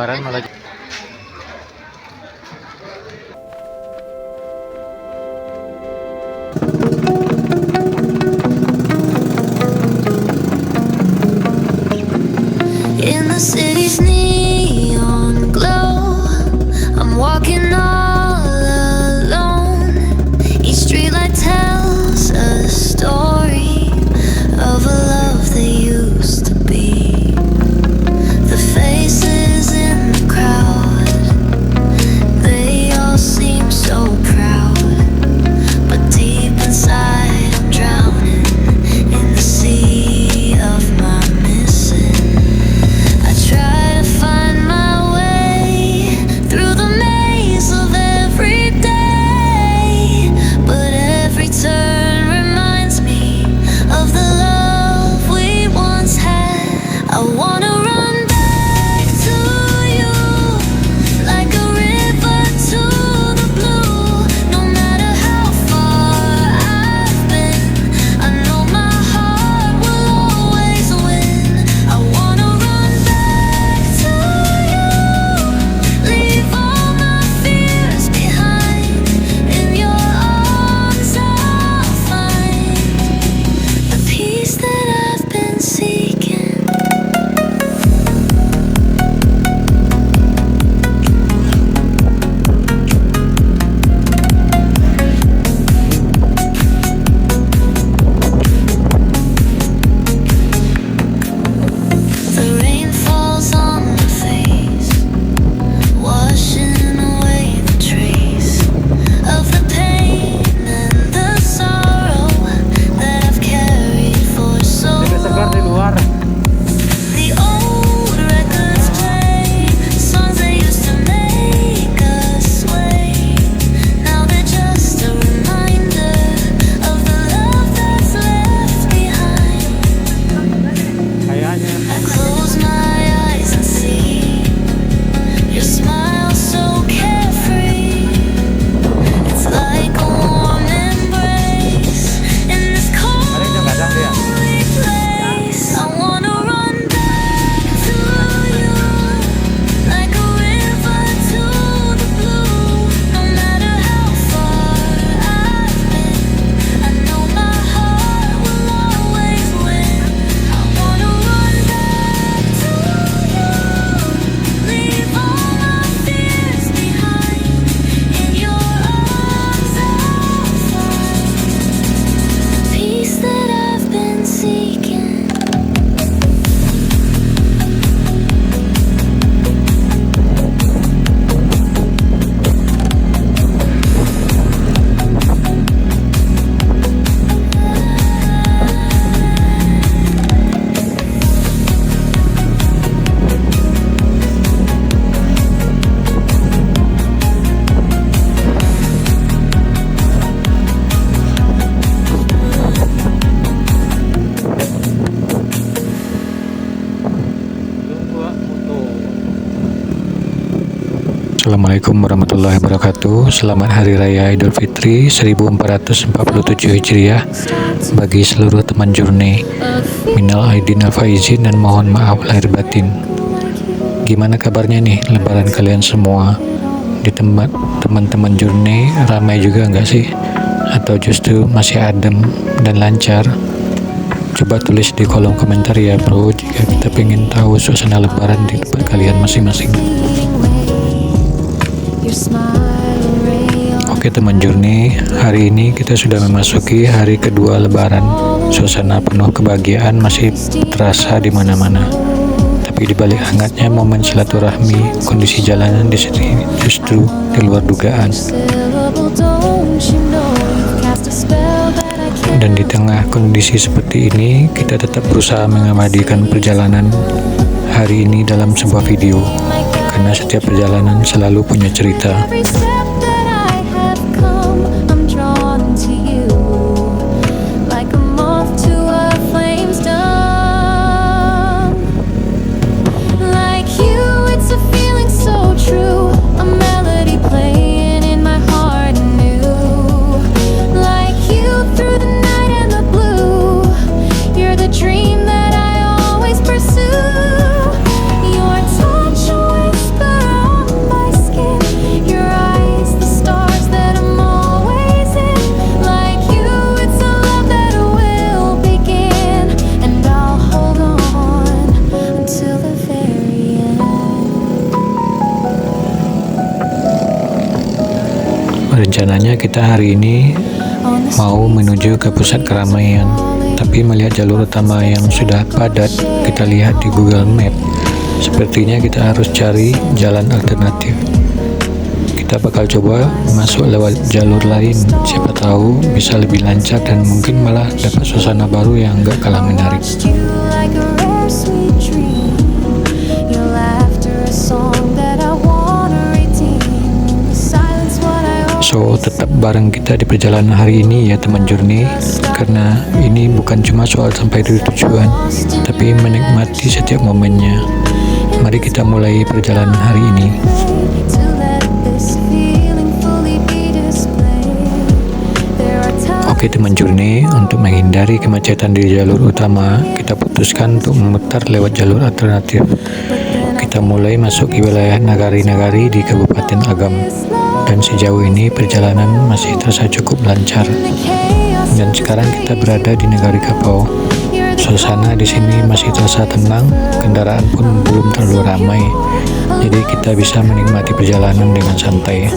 lebaran malah. In the city's neon glow, I'm walking all alone. Each streetlight tells a story of a love that used to be. The faces in the crowd, they all seem so proud, but deep inside I'm drowning in the sea of my missing. I try to find my way through the maze of every day, but every turn reminds me of the love we once had. I wanna run back to you like a river to the blue. No matter how far I've been, I know my heart will always win. I wanna run back to you, leave all my fears behind. In your arms I'll find the peace that I've been seeking. The rain falls on my face, washing away the trace of the pain and the sorrow that I've carried for so long. The old records play songs that used to make us sway. Now they're just a reminder of the love that's left behind. I close my eyes and see your smile so carefree. It's like a warm embrace in this cold, lonely place. I wanna run back to you like a river to the blue. No matter how far I've been, I know my heart will always win. I wanna run back to you, leave all my fears behind. In your arms I'll find peace that I've been seeking. Assalamualaikum warahmatullahi wabarakatuh. Selamat Hari Raya Idul Fitri 1447 Hijriah bagi seluruh teman Journey. Minal aidin wal faizin, dan mohon maaf lahir batin. Gimana kabarnya nih lebaran kalian semua? Di tempat teman-teman Journey ramai juga nggak sih? Atau justru masih adem dan lancar? Coba tulis di kolom komentar ya bro, jika kita pengen tahu suasana lebaran di tempat kalian masing-masing. Oke teman Journey, hari ini kita sudah memasuki hari kedua lebaran. Suasana penuh kebahagiaan masih terasa di mana-mana. Tapi di balik hangatnya momen silaturahmi, kondisi jalanan di sini justru di luar dugaan. Dan di tengah kondisi seperti ini, kita tetap berusaha mengabadikan perjalanan hari ini dalam sebuah video. Karena setiap perjalanan selalu punya cerita. Dream that I always pursue. Your touch always Rencananya kita hari ini mau menuju ke pusat keramaian, tapi melihat jalur utama yang sudah padat, kita lihat di Google Map, sepertinya kita harus cari jalan alternatif. Kita bakal coba masuk lewat jalur lain, siapa tahu bisa lebih lancar dan mungkin malah dapat suasana baru yang gak kalah menarik. So, tetap bareng kita di perjalanan hari ini ya teman journey, karena ini bukan cuma soal sampai di tujuan, tapi menikmati setiap momennya. Mari kita mulai perjalanan hari ini. Oke teman journey, untuk menghindari kemacetan di jalur utama, kita putuskan untuk memutar lewat jalur alternatif. Kita mulai masuk ke wilayah Nagari-Nagari di Kabupaten Agam. Dan sejauh ini perjalanan masih terasa cukup lancar. Dan sekarang kita berada di Nagari Kapau. Suasana di sini masih terasa tenang, kendaraan pun belum terlalu ramai. Jadi kita bisa menikmati perjalanan dengan santai.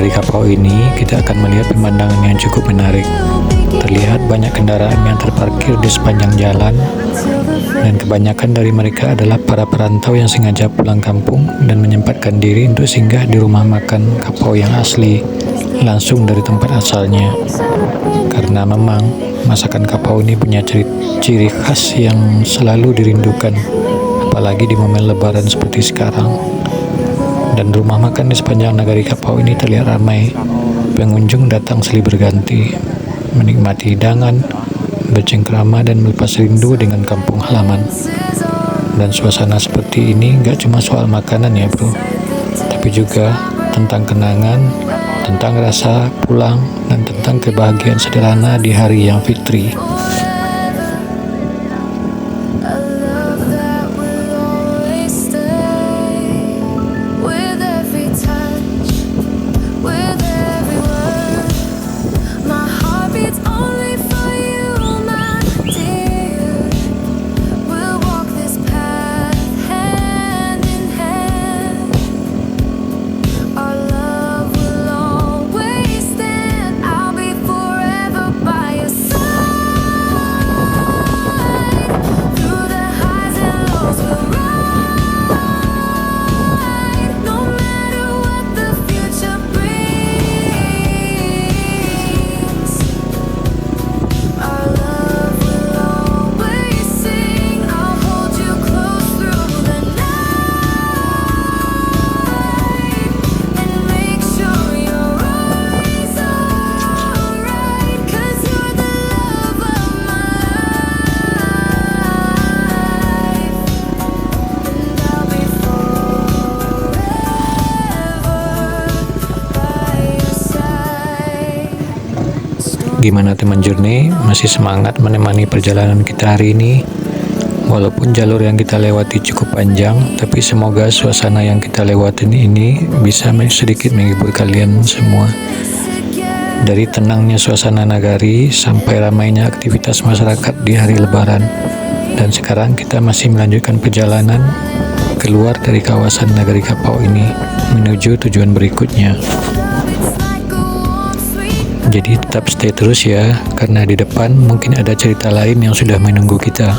Di Kapau ini kita akan melihat pemandangan yang cukup menarik. Terlihat banyak kendaraan yang terparkir di sepanjang jalan, dan kebanyakan dari mereka adalah para perantau yang sengaja pulang kampung dan menyempatkan diri untuk singgah di rumah makan Kapau yang asli, langsung dari tempat asalnya. Karena memang masakan Kapau ini punya ciri khas yang selalu dirindukan, apalagi di momen lebaran seperti sekarang. Dan rumah makan di sepanjang Nagari Kapau ini terlihat ramai. Pengunjung datang silih berganti, menikmati hidangan, bercengkrama dan melepas rindu dengan kampung halaman. Dan suasana seperti ini gak cuma soal makanan ya bro, tapi juga tentang kenangan, tentang rasa pulang, dan tentang kebahagiaan sederhana di hari yang fitri. Gimana teman journey, masih semangat menemani perjalanan kita hari ini? Walaupun jalur yang kita lewati cukup panjang, tapi semoga suasana yang kita lewatin ini bisa sedikit menghibur kalian semua. Dari tenangnya suasana nagari sampai ramainya aktivitas masyarakat di hari lebaran. Dan sekarang kita masih melanjutkan perjalanan keluar dari kawasan Nagari Kapau ini menuju tujuan berikutnya. Jadi tetap stay terus ya, karena di depan mungkin ada cerita lain yang sudah menunggu kita.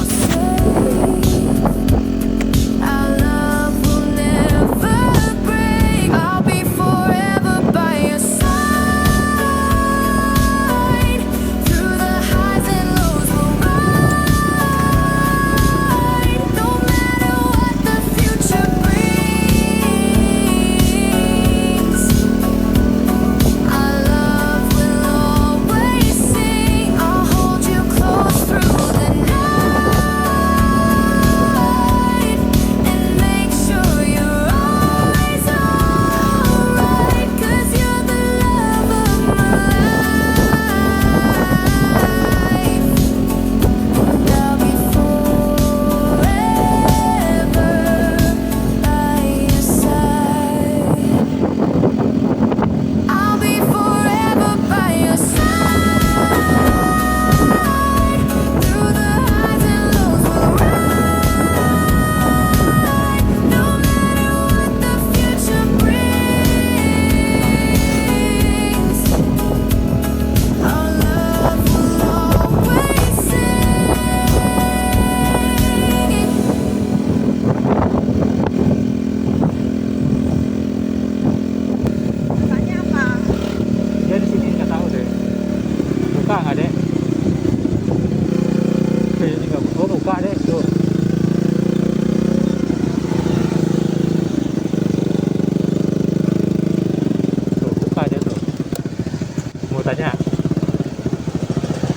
tanya.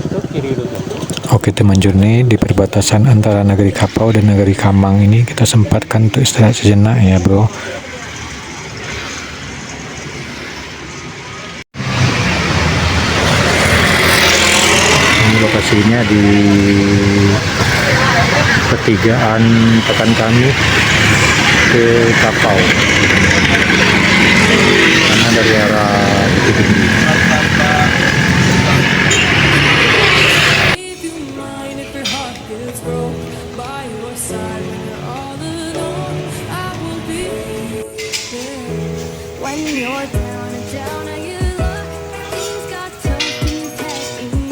Itu kiri dulu. Oke teman journey, di perbatasan antara negeri Kapau dan negeri Kamang ini kita sempatkan untuk istirahat sejenak ya bro. Ini lokasinya di pertigaan Pekan Kami ke Kapau, karena dari arah Bukit Tinggi. If you mind if your heart gets broke by your side when you're all alone, I will be there. when you're down and down, now you look, things got tough and you take me.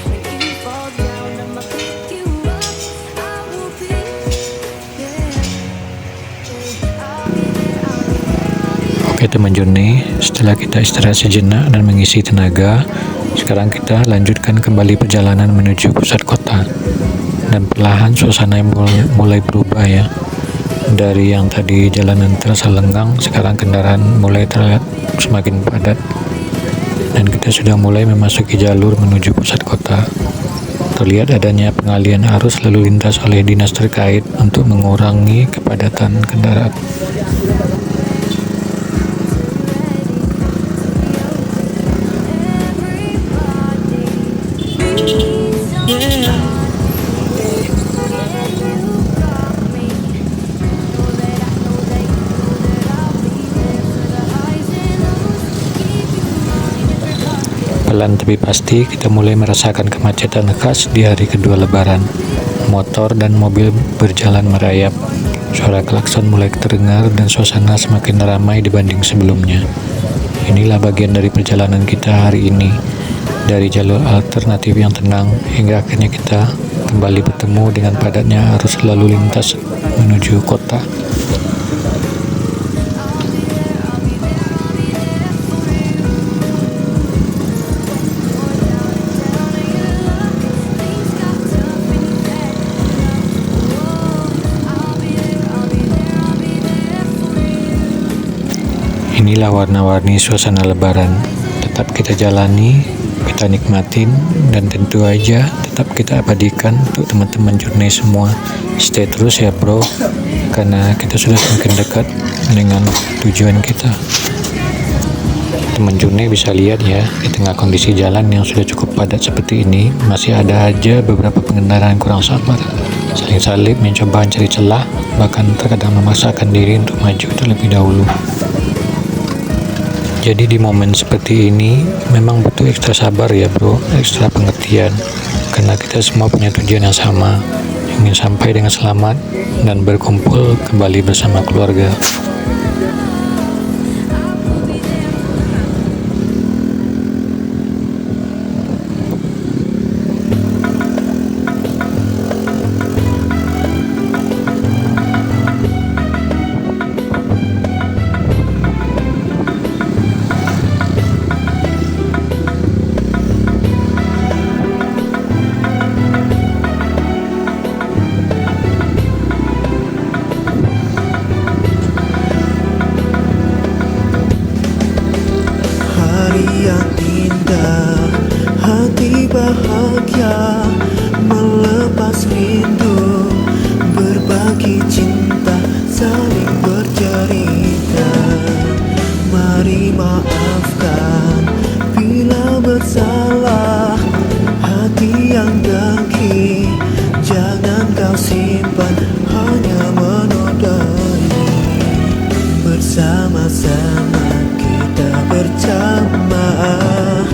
When you fall down, I'ma pick you up. I will be there. I'll be there, I'll be there, I'll be there. Oke teman journey, setelah kita istirahat sejenak dan mengisi tenaga, sekarang kita lanjutkan kembali perjalanan menuju pusat kota. Dan perlahan suasana mulai berubah ya. Dari yang tadi jalanan terasa lengang, sekarang kendaraan mulai terlihat semakin padat. Dan kita sudah mulai memasuki jalur menuju pusat kota. Terlihat adanya pengalian arus lalu lintas oleh dinas terkait untuk mengurangi kepadatan kendaraan. Pelan tapi pasti kita mulai merasakan kemacetan khas di hari kedua lebaran. Motor dan mobil berjalan merayap. Suara klakson mulai terdengar dan suasana semakin ramai dibanding sebelumnya. Inilah bagian dari perjalanan kita hari ini. Dari jalur alternatif yang tenang hingga akhirnya kita kembali bertemu dengan padatnya arus lalu lintas menuju kota. Inilah warna-warni suasana lebaran. Tetap kita jalani, kita nikmatin, dan tentu aja tetap kita abadikan untuk teman-teman journey semua. Stay terus ya bro, karena kita sudah semakin dekat dengan tujuan kita. Teman journey bisa lihat ya, di tengah kondisi jalan yang sudah cukup padat seperti ini, masih ada aja beberapa pengendara yang kurang sabar, saling salib mencoba mencari celah, bahkan terkadang memaksakan diri untuk maju terlebih dahulu. Jadi di momen seperti ini memang butuh ekstra sabar ya bro, ekstra pengertian, karena kita semua punya tujuan yang sama, ingin sampai dengan selamat dan berkumpul kembali bersama keluarga. yang indah, hati bahagia, melepas rindu, berbagi cinta, saling bercerita. Mari maafkan bila bersalah, hati yang dengki jangan kau simpan, hanya menodai. Bersama-sama kita berjamaah,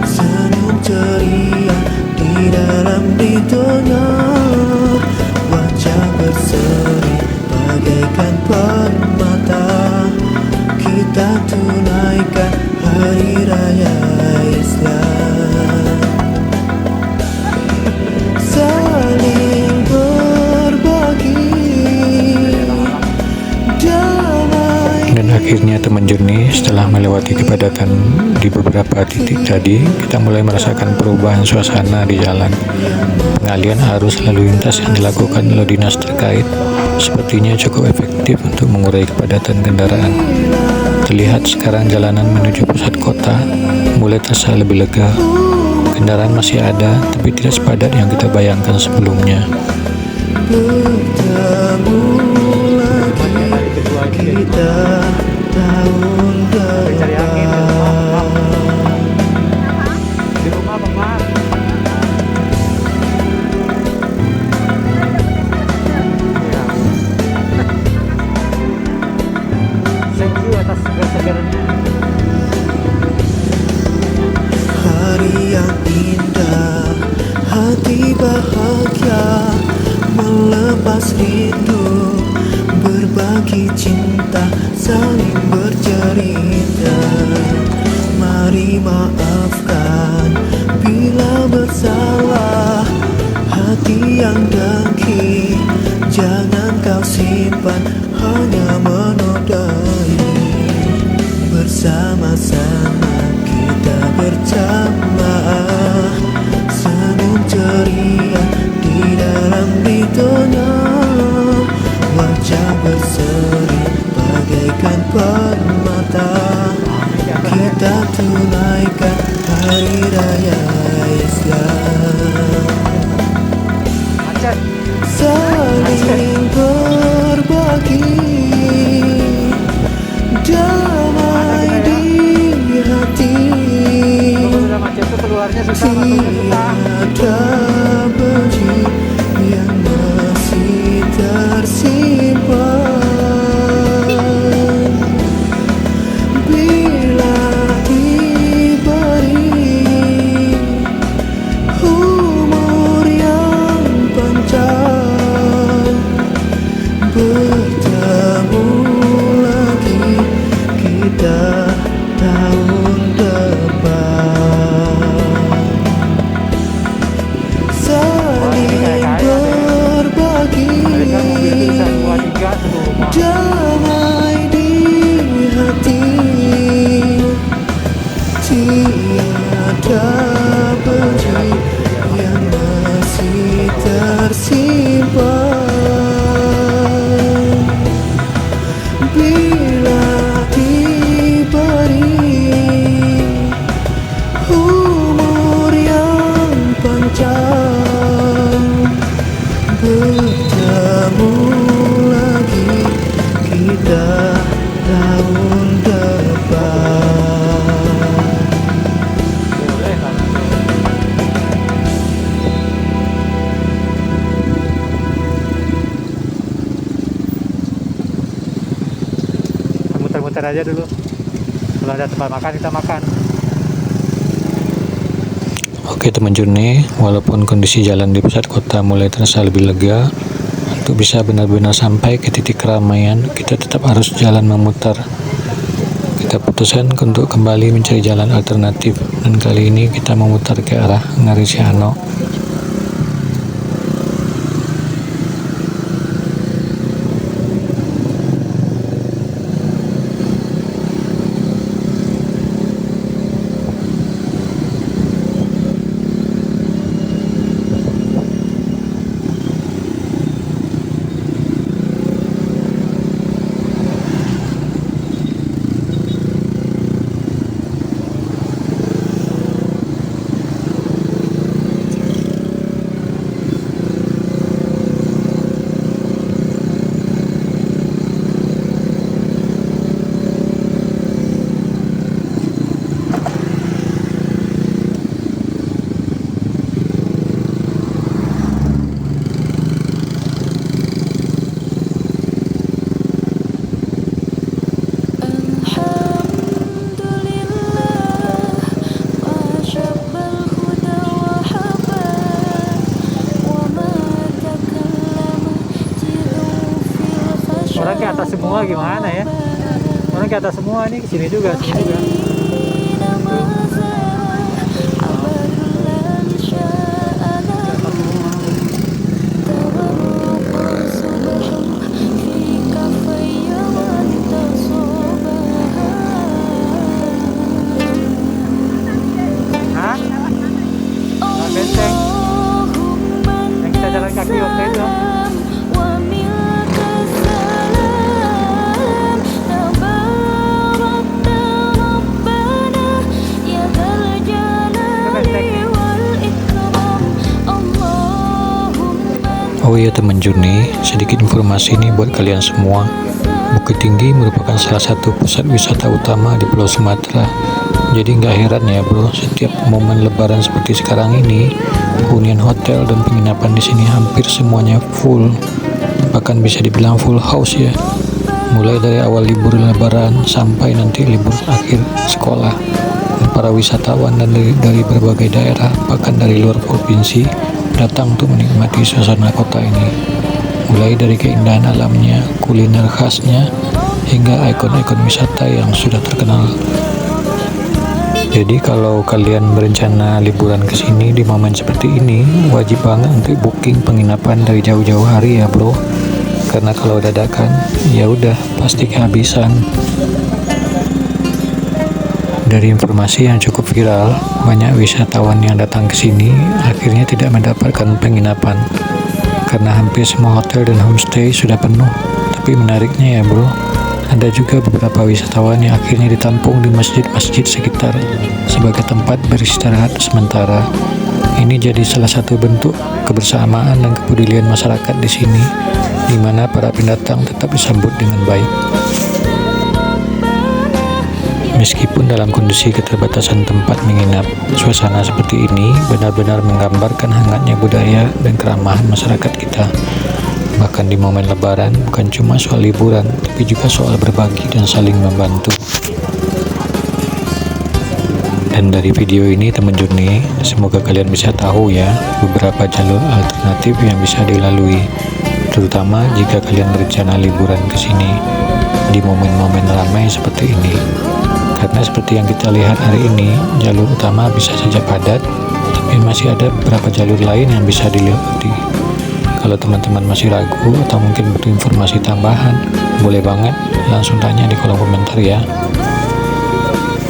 senyum ceria di dalam ridhonya, wajah berseri bagaikan permata. Kita tunaikan hari raya Islam, saling berbagi damai. Dan akhirnya teman journey, setelah melewati kepadatan di beberapa titik tadi, kita mulai merasakan perubahan suasana di jalan. Pengalian arus lalu lintas yang dilakukan oleh dinas terkait sepertinya cukup efektif untuk mengurai kepadatan kendaraan. Terlihat sekarang jalanan menuju pusat kota mulai terasa lebih lega. Kendaraan masih ada, tapi tidak sepadat yang kita bayangkan sebelumnya. Bertemu lagi Hari kedua ini jadi kita tahun cari angin depan. di rumah Bang Mar. Ya. Thank you atas segar-segarnya. Hari yang indah, hati bahagia, melepas rindu, berbagi cinta, saling bercerita. Mari maafkan bila bersalah, hati yang dengki jangan kau simpan, hanya menodai. Bersama-sama kita berjamaah, senyum ceria di dalam ridhonya, wajah berseri bagaikan permata. Kita tunaikan hari raya Islam, Macet. saling berbagi damai di hati. Kalau sudah macet tuh keluarnya susah, masuknya susah. Tiada benci yang masih tersimpan. Bila diberi umur yang panjang, bertemu lagi kita tahun depan. Saling berbagi Mereka mobil itu bisa 2-3 satu rumah. damai di hati. Tiada benci yang masih tersimpan. Bila diberi umur yang panjang, bertemu lagi kita tahun depan. Boleh kan? Muter-muter aja dulu. Kalau ada tempat makan kita makan. Oke teman Jurni, walaupun kondisi jalan di pusat kota mulai terasa lebih lega, untuk bisa benar-benar sampai ke titik keramaian, kita tetap harus jalan memutar. Kita putuskan untuk kembali mencari jalan alternatif, dan kali ini kita memutar ke arah Ngarisiano. Orang ke atas semua gimana ya? Orang ke atas semua nih, sini juga, sini juga. Hah? Nah, benteng yang kita jalan kaki waktu itu. Oh iya teman Journey, sedikit informasi nih buat kalian semua. Bukit Tinggi merupakan salah satu pusat wisata utama di Pulau Sumatera. Jadi nggak heran ya bro, setiap momen lebaran seperti sekarang ini, hunian hotel dan penginapan di sini hampir semuanya full. Bahkan bisa dibilang full house ya. Mulai dari awal libur lebaran sampai nanti libur akhir sekolah. Dan para wisatawan dan dari berbagai daerah, bahkan dari luar provinsi, datang untuk menikmati suasana kota ini. Mulai dari keindahan alamnya, kuliner khasnya, hingga ikon-ikon wisata yang sudah terkenal. Jadi kalau kalian berencana liburan ke sini di momen seperti ini, wajib banget untuk booking penginapan dari jauh-jauh hari ya bro. Karena kalau dadakan, ya udah pasti kehabisan. Dari informasi yang cukup viral, banyak wisatawan yang datang ke sini akhirnya tidak mendapatkan penginapan karena hampir semua hotel dan homestay sudah penuh. Tapi menariknya ya bro, ada juga beberapa wisatawan yang akhirnya ditampung di masjid-masjid sekitar sebagai tempat beristirahat sementara. Ini jadi salah satu bentuk kebersamaan dan kepedulian masyarakat di sini, di mana para pendatang tetap disambut dengan baik. Meskipun dalam kondisi keterbatasan tempat menginap, suasana seperti ini benar-benar menggambarkan hangatnya budaya dan keramahan masyarakat kita. Bahkan di momen lebaran, bukan cuma soal liburan, tapi juga soal berbagi dan saling membantu. Dan dari video ini teman Journey, semoga kalian bisa tahu ya beberapa jalur alternatif yang bisa dilalui, terutama jika kalian berencana liburan ke sini di momen-momen ramai seperti ini. Karena seperti yang kita lihat hari ini, jalur utama bisa saja padat, tapi masih ada beberapa jalur lain yang bisa dilewati. Kalau teman-teman masih ragu atau mungkin butuh informasi tambahan, boleh banget langsung tanya di kolom komentar ya.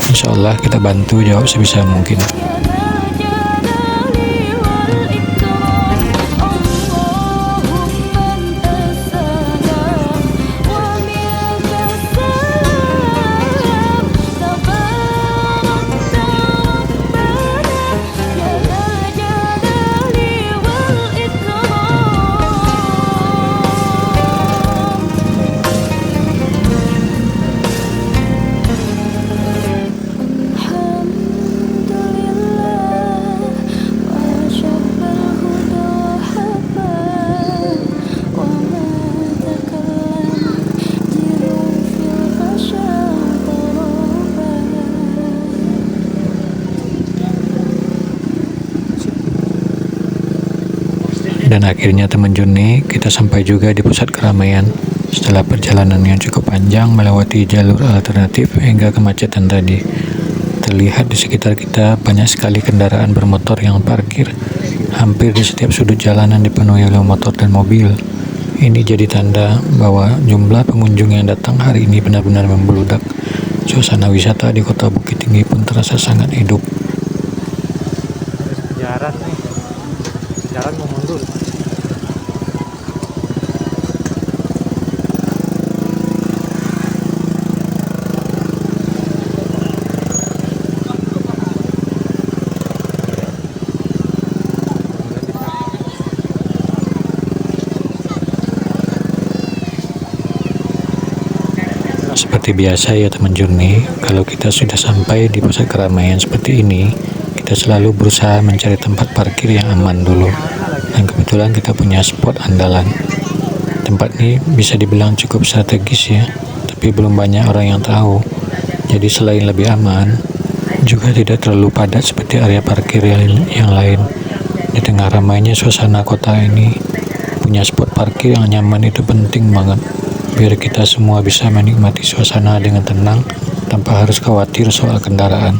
Insya Allah kita bantu jawab sebisa mungkin. Dan akhirnya teman Journey, kita sampai juga di pusat keramaian. Setelah perjalanan yang cukup panjang melewati jalur alternatif hingga kemacetan tadi, terlihat di sekitar kita banyak sekali kendaraan bermotor yang parkir. Hampir di setiap sudut jalanan dipenuhi oleh motor dan mobil. Ini jadi tanda bahwa jumlah pengunjung yang datang hari ini benar-benar membludak. Suasana wisata di kota Bukit Tinggi pun terasa sangat hidup. Jalan nih, jalan mau mundur. Seperti biasa ya teman Journey, kalau kita sudah sampai di pusat keramaian seperti ini, kita selalu berusaha mencari tempat parkir yang aman dulu. Dan kebetulan kita punya spot andalan. Tempat ini bisa dibilang cukup strategis ya, tapi belum banyak orang yang tahu. Jadi selain lebih aman, juga tidak terlalu padat seperti area parkir yang lain. Di tengah ramainya suasana kota ini, punya spot parkir yang nyaman itu penting banget, biar kita semua bisa menikmati suasana dengan tenang tanpa harus khawatir soal kendaraan.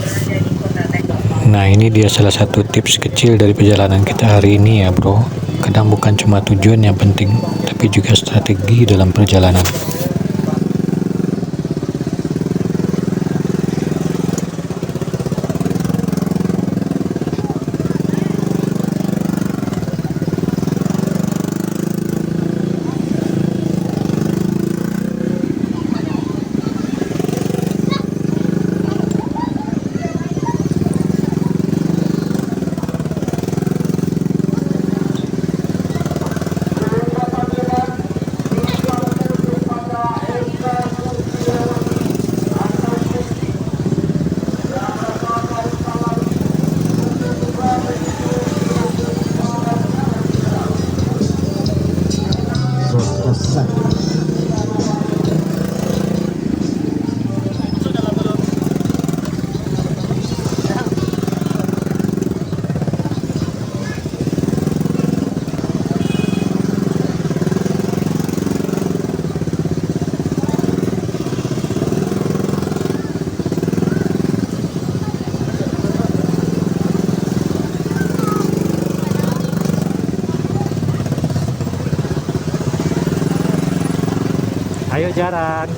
Nah ini dia salah satu tips kecil dari perjalanan kita hari ini ya bro. Kadang bukan cuma tujuan yang penting, tapi juga strategi dalam perjalanan. Ayo jalan.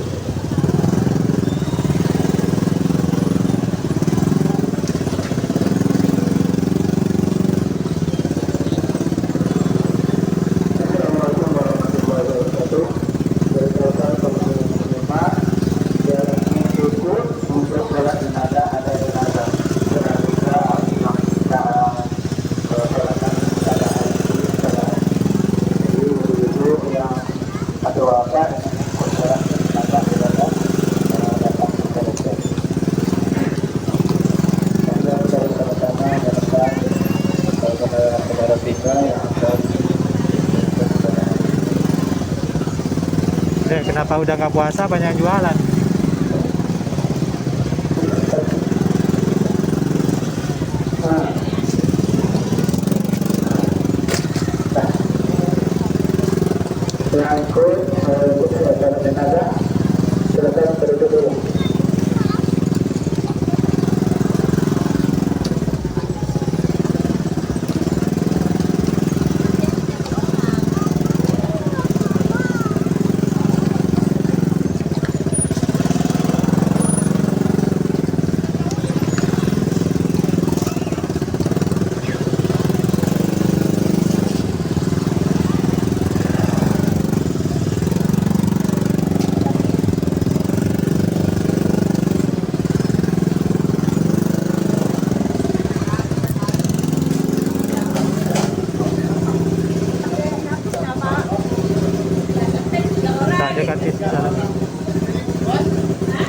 Kenapa udah nggak puasa banyak yang jualan?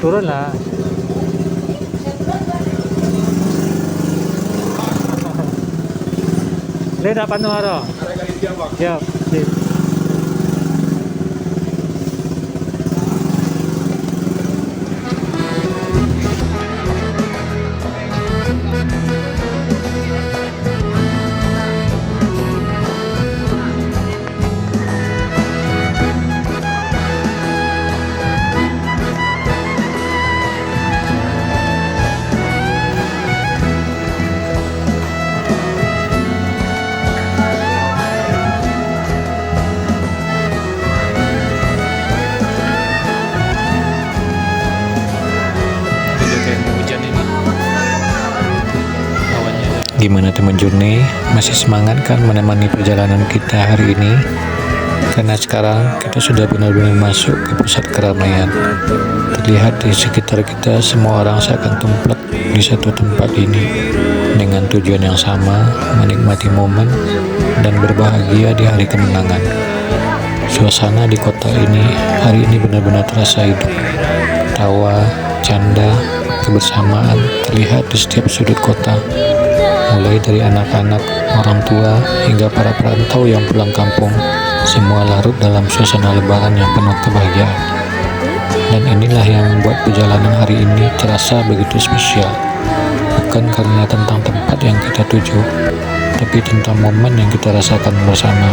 Turun lah. Ini dapat nuaro. Siap. Sip. Gimana teman Jurni? Masih semangat kan menemani perjalanan kita hari ini? Karena sekarang kita sudah benar-benar masuk ke pusat keramaian. Terlihat di sekitar kita semua orang seakan tumplek di satu tempat ini dengan tujuan yang sama, menikmati momen dan berbahagia di hari kemenangan. Suasana di kota ini hari ini benar-benar terasa hidup. Tawa, canda, kebersamaan terlihat di setiap sudut kota. Mulai dari anak-anak, orang tua, hingga para perantau yang pulang kampung, semua larut dalam suasana lebaran yang penuh kebahagiaan. Dan inilah yang membuat perjalanan hari ini terasa begitu spesial. Bukan karena tentang tempat yang kita tuju, tapi tentang momen yang kita rasakan bersama.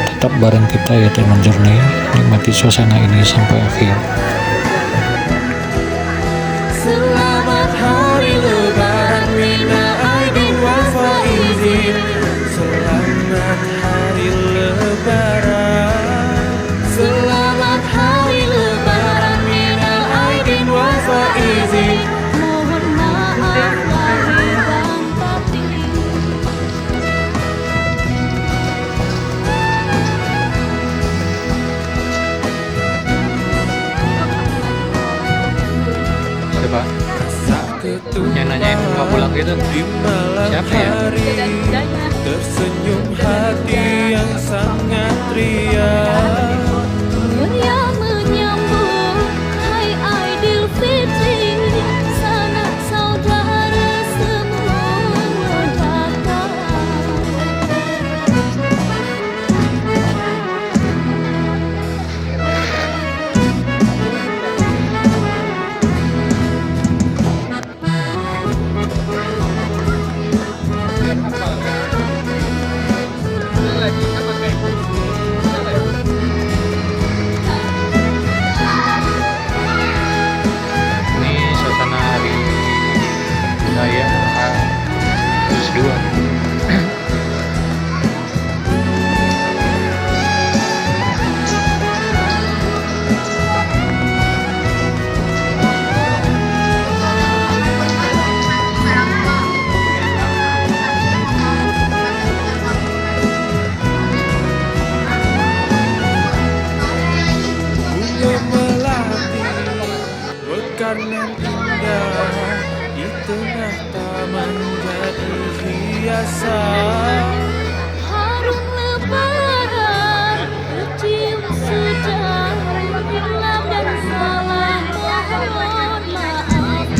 Tetap bareng kita ya teman Jurni, nikmati suasana ini sampai akhir. Selamat Hari Lebaran Mina Aidin wal Faizin. Selamat Hari Lebaran. Selamat Hari Lebaran Mina Aidin wal Faizin. Mohon maaf lahir dan batin. Siapa? Yang nanyain mau pulang gitu? Di malam Siapa ya? hari tersenyum hati yang sangat riang. Meriah menyambut Hai Aidilfitri, sanak saudara semua datang. Ini suasana hari raya terus dua. rasa. Harum lebaran tercium sejak hilang dan salah mohon maaf.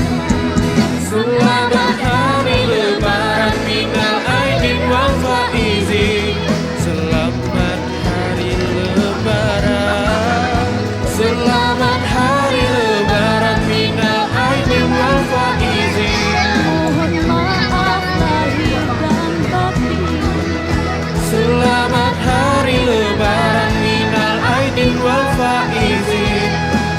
Selamat hari lebaran minal aidin wal faizin. Selamat hari lebaran. Selamat hari lebaran minal aidin wal faizin. Mohon maaf lahir dan batin. Selamat hari lebaran minal aidin wal faizin.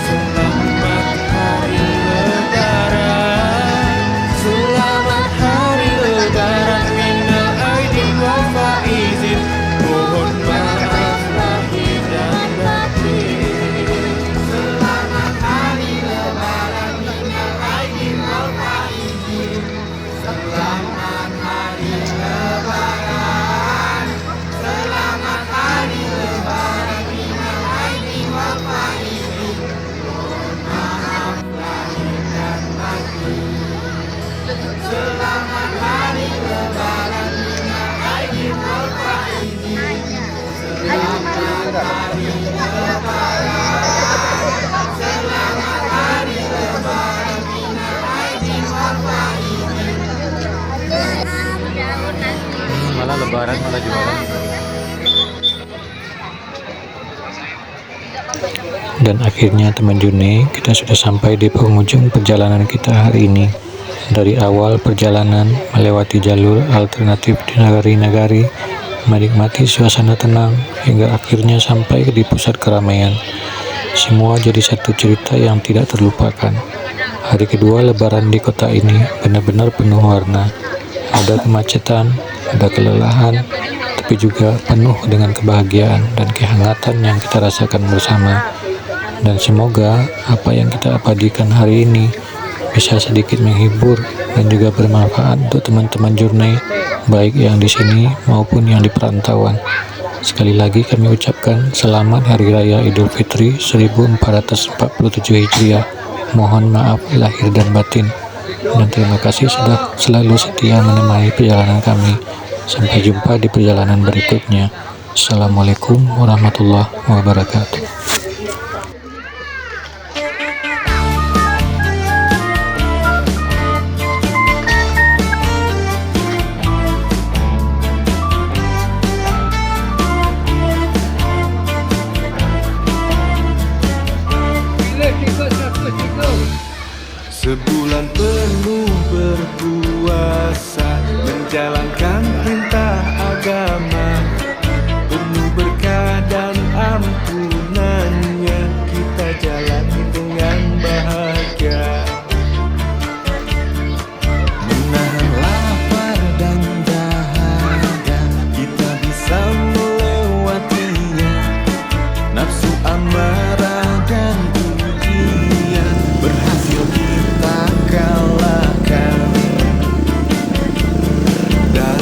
Selamat hari lebaran. Selamat hari lebaran minal aidin wal faizin. Mohon maaf lahir dan batin. Selamat hari lebaran minal aidin wal faizin. Selamat hari lebaran. Selamat hari lebaran minal aidin wal faizin. Mohon maaf lahir dan batin. Selamat hari lebaran minal aidin wal faizin. Selamat hari lebaran. Selamat hari lebaran minal aidin wal faizin. Malah lebaran malah jualan. Dan akhirnya teman June, kita sudah sampai di penghujung perjalanan kita hari ini. Dari awal perjalanan melewati jalur alternatif di nagari-nagari, menikmati suasana tenang, hingga akhirnya sampai di pusat keramaian. Semua jadi satu cerita yang tidak terlupakan. Hari kedua lebaran di kota ini benar-benar penuh warna. Ada kemacetan, ada kelelahan, tapi juga penuh dengan kebahagiaan dan kehangatan yang kita rasakan bersama. Dan semoga apa yang kita abadikan hari ini bisa sedikit menghibur dan juga bermanfaat untuk teman-teman Journey, baik yang di sini maupun yang di perantauan. Sekali lagi kami ucapkan selamat Hari Raya Idul Fitri 1447 Hijriah. Mohon maaf lahir dan batin. Dan terima kasih sudah selalu setia menemani perjalanan kami. Sampai jumpa di perjalanan berikutnya. Assalamualaikum warahmatullahi wabarakatuh. Sebulan penuh berpuasa, menjalankan perintah agama, penuh berkah dan ampunannya, kita jalani dengan bahagia. Menahan lapar dan dahaga, kita bisa melewatinya. Nafsu amarah dan ujian berhasil kita kalahkan. Dan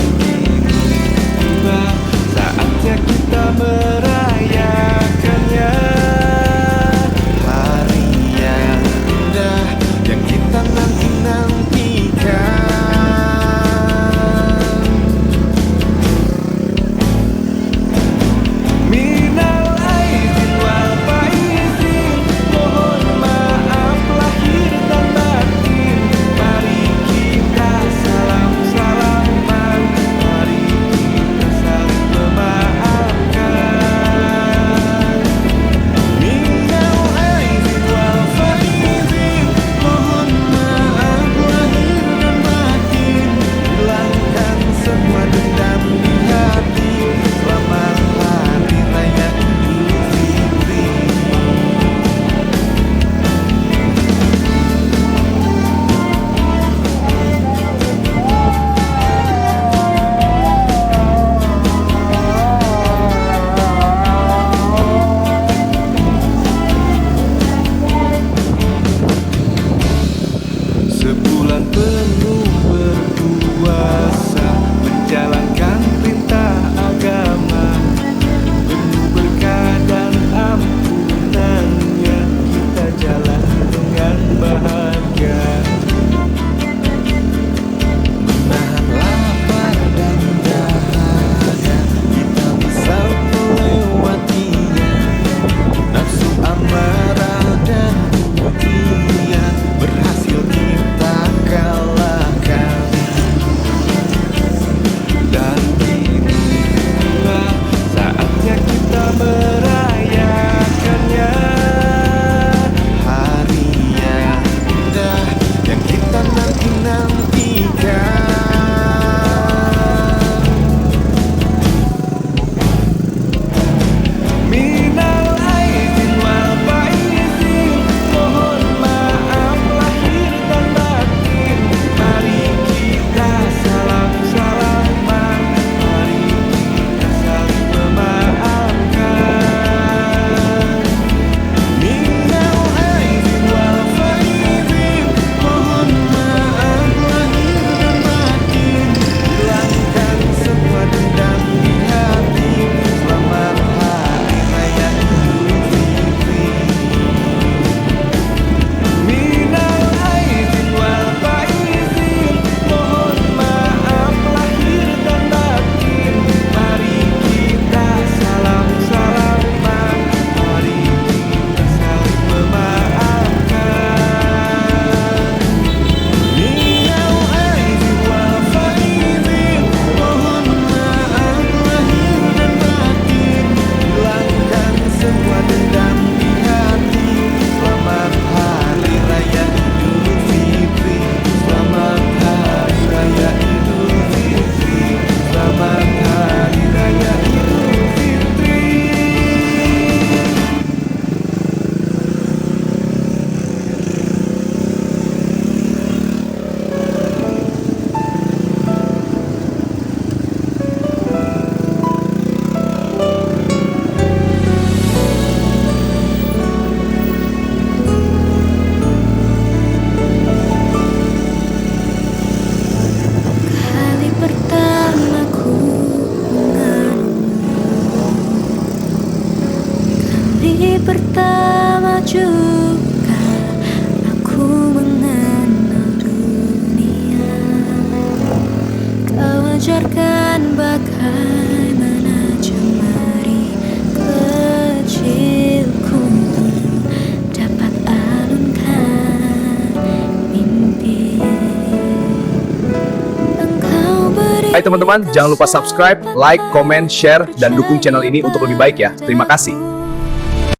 pertama juga aku mengenal dunia. Kau ajarkan bagaimana jemari kecilku dapat alunkan mimpi. Engkau beri Hai teman-teman, jangan lupa subscribe, like, comment, share, dan dukung channel ini untuk lebih baik ya. Terima kasih.